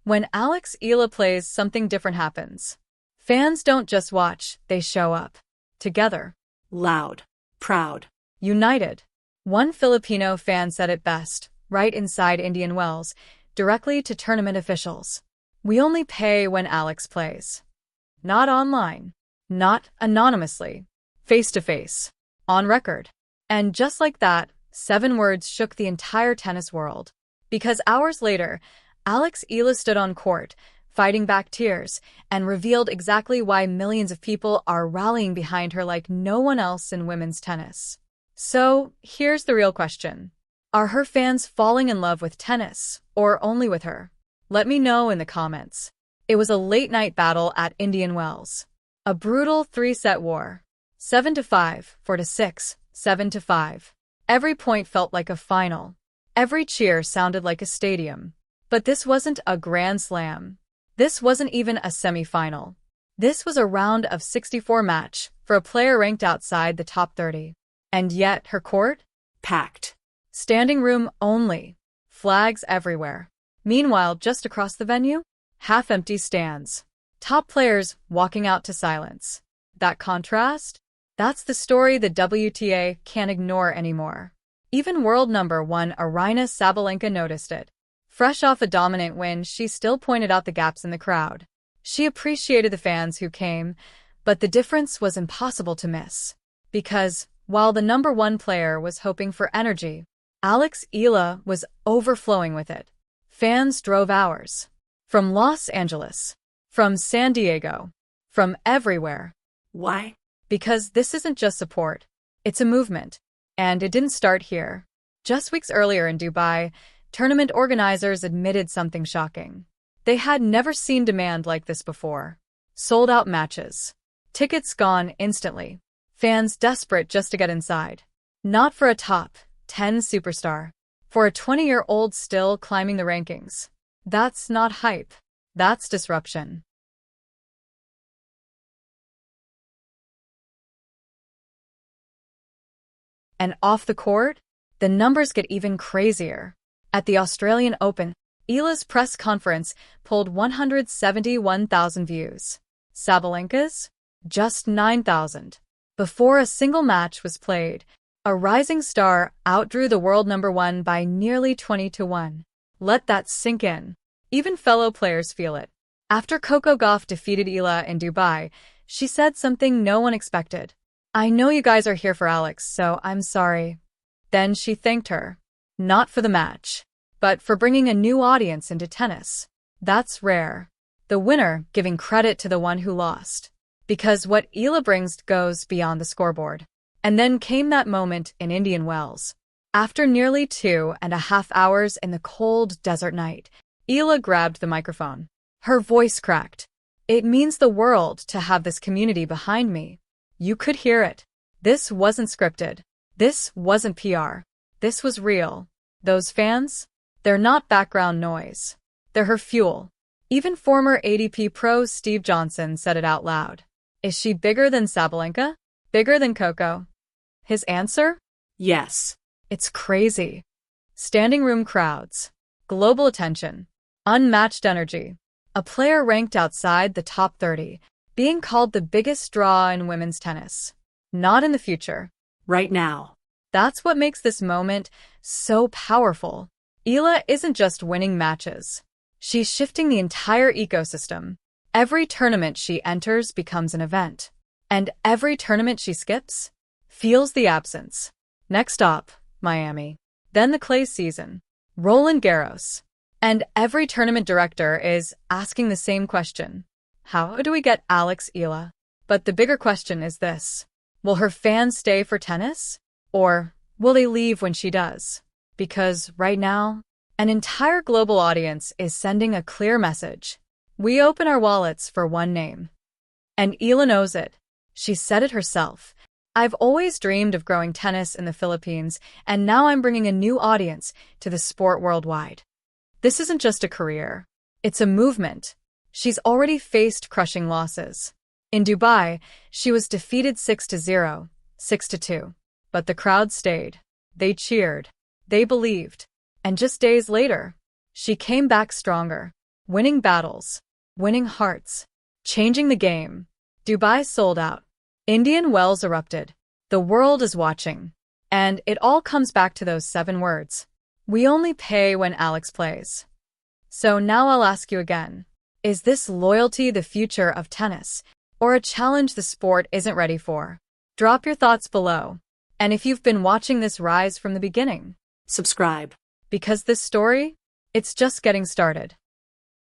When Eala plays, something different happens. Fans don't just watch, they show up. Together. Loud. Proud. United. One Filipino fan said it best, right inside Indian Wells, directly to tournament officials. We only pay when Alex plays. Not online. Not anonymously. Face to face. On record. And just like that, 7 words shook the entire tennis world. Because hours later, Eala stood on court, fighting back tears, and revealed exactly why millions of people are rallying behind her like no one else in women's tennis. So, here's the real question. Are her fans falling in love with tennis, or only with her? Let me know in the comments. It was a late-night battle at Indian Wells. A brutal 3-set war. 7-5, 4-6, 7-5. Every point felt like a final. Every cheer sounded like a stadium. But this wasn't a grand slam. This wasn't even a semi-final. This was a round of 64 match for a player ranked outside the top 30. And yet, her court? Packed. Standing room only. Flags everywhere. Meanwhile, just across the venue, half-empty stands. Top players walking out to silence. That contrast? That's the story the WTA can't ignore anymore. Even world number 1 Aryna Sabalenka noticed it. Fresh off a dominant win, she still pointed out the gaps in the crowd. She appreciated the fans who came, but the difference was impossible to miss. Because, while the number 1 player was hoping for energy, Eala was overflowing with it. Fans drove hours. From Los Angeles. From San Diego. From everywhere. Why? Because this isn't just support. It's a movement. And it didn't start here. Just weeks earlier in Dubai, tournament organizers admitted something shocking. They had never seen demand like this before. Sold-out matches. Tickets gone instantly. Fans desperate just to get inside. Not for a top 10 superstar. For a 20-year-old still climbing the rankings. That's not hype. That's disruption. And off the court, the numbers get even crazier. At the Australian Open, Eala's press conference pulled 171,000 views. Sabalenka's? Just 9,000. Before a single match was played, a rising star outdrew the world number 1 by nearly 20-1. Let that sink in. Even fellow players feel it. After Coco Gauff defeated Eala in Dubai, she said something no one expected. I know you guys are here for Alex, so I'm sorry. Then she thanked her. Not for the match, but for bringing a new audience into tennis. That's rare. The winner giving credit to the one who lost. Because what Eala brings goes beyond the scoreboard. And then came that moment in Indian Wells. After nearly 2.5 hours in the cold desert night, Eala grabbed the microphone. Her voice cracked. It means the world to have this community behind me. You could hear it. This wasn't scripted. This wasn't PR. This was real. Those fans? They're not background noise. They're her fuel. Even former ATP pro Steve Johnson said it out loud. Is she bigger than Sabalenka? Bigger than Coco? His answer? Yes. It's crazy. Standing room crowds. Global attention. Unmatched energy. A player ranked outside the top 30. Being called the biggest draw in women's tennis. Not in the future. Right now. That's what makes this moment so powerful. Eala isn't just winning matches. She's shifting the entire ecosystem. Every tournament she enters becomes an event. And every tournament she skips feels the absence. Next up, Miami. Then the clay season. Roland Garros. And every tournament director is asking the same question. How do we get Eala? But the bigger question is this. Will her fans stay for tennis? Or will they leave when she does? Because right now, an entire global audience is sending a clear message. We open our wallets for one name. And Eala knows it. She said it herself. I've always dreamed of growing tennis in the Philippines, and now I'm bringing a new audience to the sport worldwide. This isn't just a career. It's a movement. She's already faced crushing losses. In Dubai, she was defeated 6-0, 6-2. But the crowd stayed. They cheered. They believed. And just days later, she came back stronger. Winning battles, winning hearts, changing the game. Dubai sold out. Indian wells erupted. The world is watching. And it all comes back to those 7 words. We only pay when Alex plays. So now I'll ask you again. Is this loyalty the future of tennis, or a challenge the sport isn't ready for? Drop your thoughts below. And if you've been watching this rise from the beginning, Subscribe. because this story, it's just getting started.